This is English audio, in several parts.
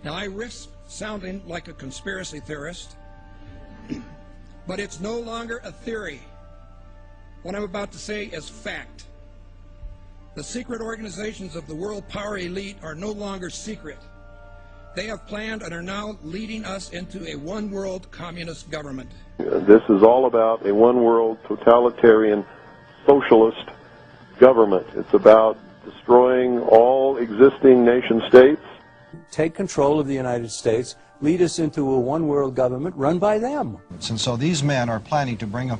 Now, I risk sounding like a conspiracy theorist, but it's no longer a theory. What I'm about to say is fact. The secret organizations of the world power elite are no longer secret. They have planned and are now leading us into a one-world communist government. This is all about a one-world totalitarian socialist government. It's about destroying all existing nation-states. Take control of the United States, lead us into a one-world government run by them. And so these men are planning to bring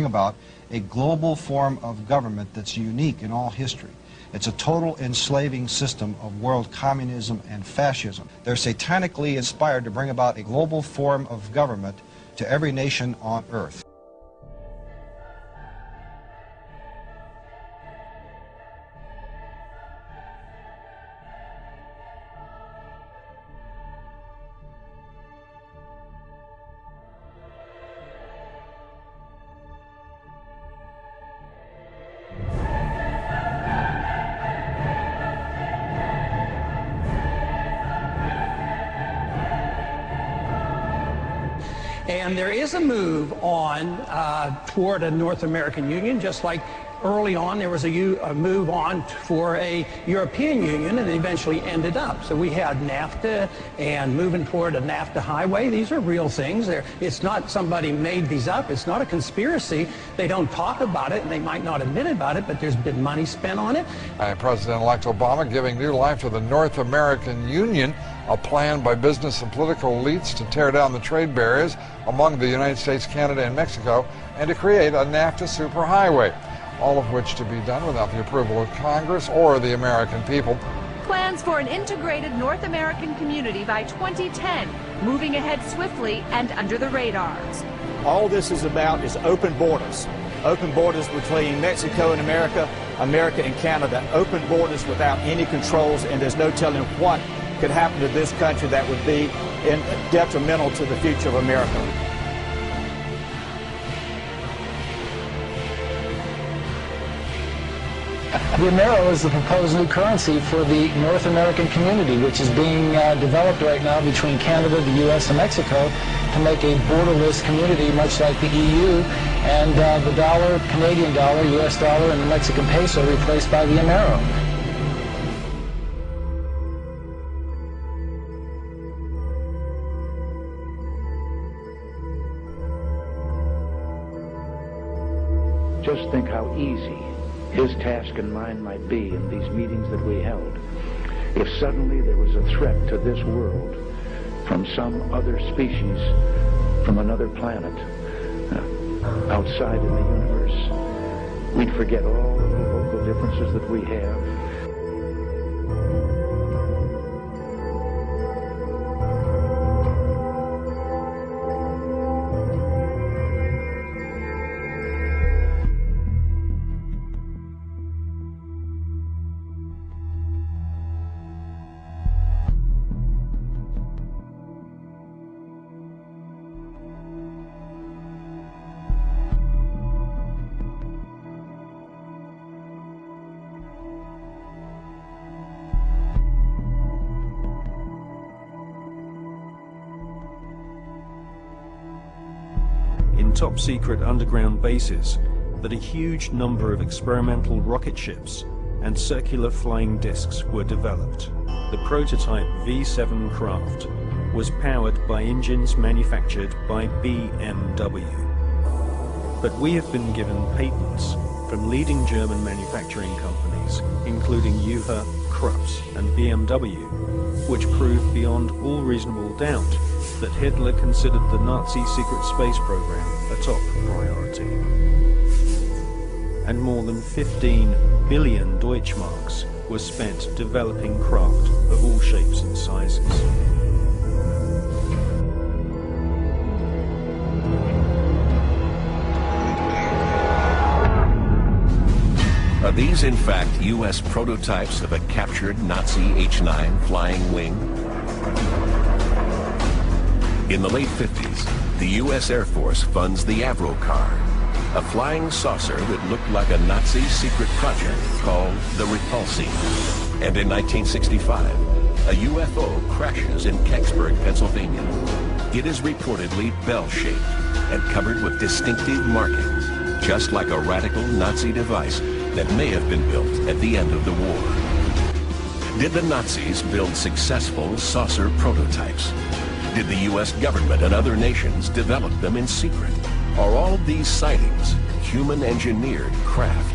about a global form of government that's unique in all history. It's a total enslaving system of world communism and fascism. They're satanically inspired to bring about a global form of government to every nation on earth. And there is a move on toward a North American Union, just like early on there was a move on for a European Union, and it eventually ended up. So we had NAFTA and moving toward a NAFTA highway. These are real things. It's not somebody made these up. It's not a conspiracy. They don't talk about it, and they might not admit about it, but there's been money spent on it. President-elect Obama giving new life to the North American Union, a plan by business and political elites to tear down the trade barriers among the United States, Canada, and Mexico, and to create a NAFTA superhighway, all of which to be done without the approval of Congress or the American people. Plans for an integrated North American community by 2010, moving ahead swiftly and under the radars. All this is about is open borders. Open borders between Mexico and America, America and Canada. Open borders without any controls, and there's no telling what could happen to this country that would be detrimental to the future of America. The Amero is the proposed new currency for the North American community, which is being developed right now between Canada, the U.S., and Mexico to make a borderless community, much like the EU, and the dollar, Canadian dollar, U.S. dollar, and the Mexican peso replaced by the Amero. Just think how easy his task and mine might be in these meetings that we held if suddenly there was a threat to this world from some other species, from another planet, outside in the universe. We'd forget all of the local differences that we have. Top-secret underground bases that a huge number of experimental rocket ships and circular flying discs were developed. The prototype V7 craft was powered by engines manufactured by BMW. But we have been given patents from leading German manufacturing companies, including UHA, Krups, and BMW, which proved beyond all reasonable doubt that Hitler considered the Nazi secret space program a top priority. And more than 15 billion Deutschmarks was spent developing craft of all shapes and sizes. Are these in fact U.S. prototypes of a captured Nazi H-9 flying wing? In the late 50s, the U.S. Air Force funds the Avro car, a flying saucer that looked like a Nazi secret project called the Repulsi. And in 1965, a UFO crashes in Kecksburg, Pennsylvania. It is reportedly bell-shaped and covered with distinctive markings, just like a radical Nazi device that may have been built at the end of the war. Did the Nazis build successful saucer prototypes? Did the U.S. government and other nations develop them in secret? Are all these sightings human-engineered craft?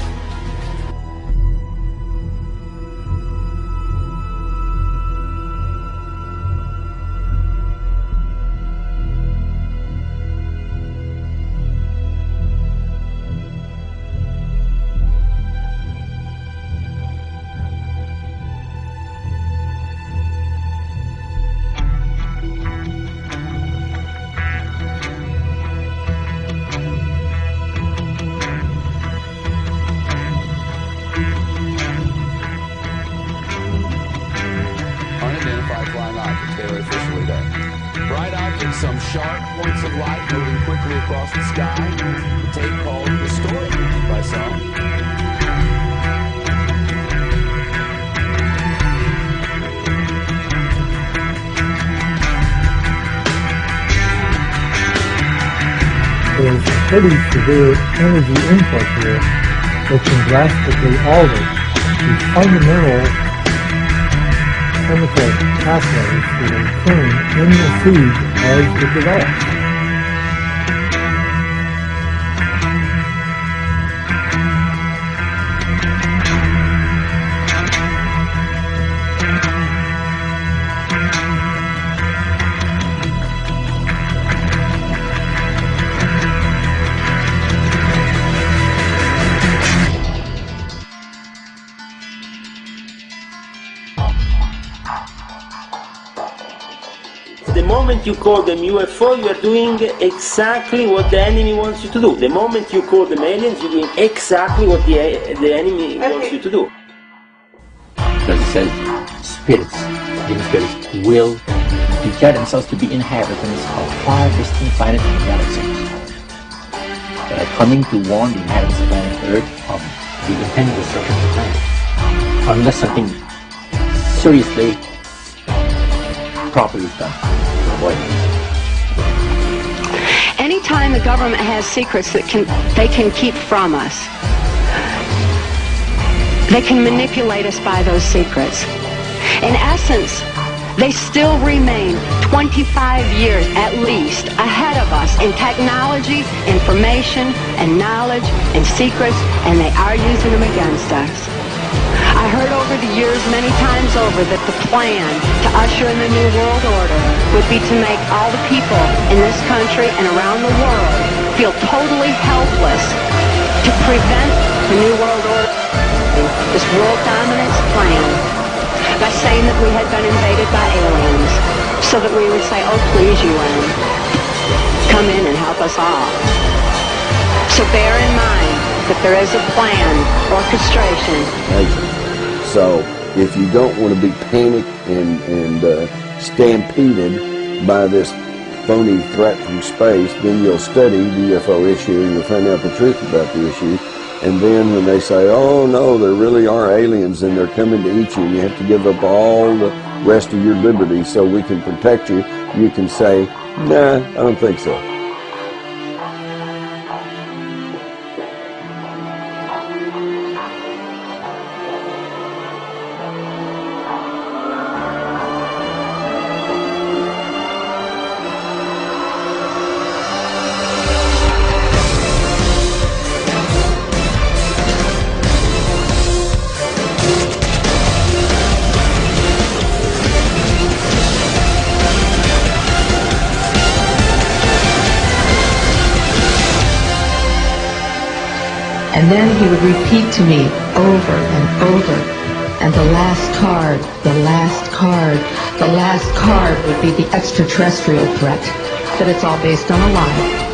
Some sharp points of light moving quickly across the sky. The tape called Historic by some. There's a pretty severe energy input here that can drastically alter the fundamental chemical pathways that are occurring in the seed as it develops. The moment you call them UFO, you are doing exactly what the enemy wants you to do. The moment you call them aliens, you're doing exactly what the enemy wants you to do. Because it says spirits, living spirits, will declare themselves to be inhabitants of 5 distinct planets in the galaxy that are coming to warn the inhabitants of planet Earth of the impending destruction of the planet, unless something seriously, properly done. Anytime the government has secrets that they can keep from us, they can manipulate us by those secrets. In essence, they still remain 25 years at least ahead of us in technology, information, and knowledge, and secrets, and they are using them against us. I heard over the years many times over that the plan to usher in the New World Order would be to make all the people in this country and around the world feel totally helpless to prevent the New World Order, this world dominance plan, by saying that we had been invaded by aliens, so that we would say, oh please UN, come in and help us all. So bear in mind that there is a plan, orchestration. So if you don't want to be panicked and stampeded by this phony threat from space, then you'll study the UFO issue and you'll find out the truth about the issue. And then when they say, oh no, there really are aliens and they're coming to eat you and you have to give up all the rest of your liberty so we can protect you, you can say, nah, I don't think so. And then he would repeat to me over and over, and the last card, the last card, the last card would be the extraterrestrial threat, that it's all based on a lie.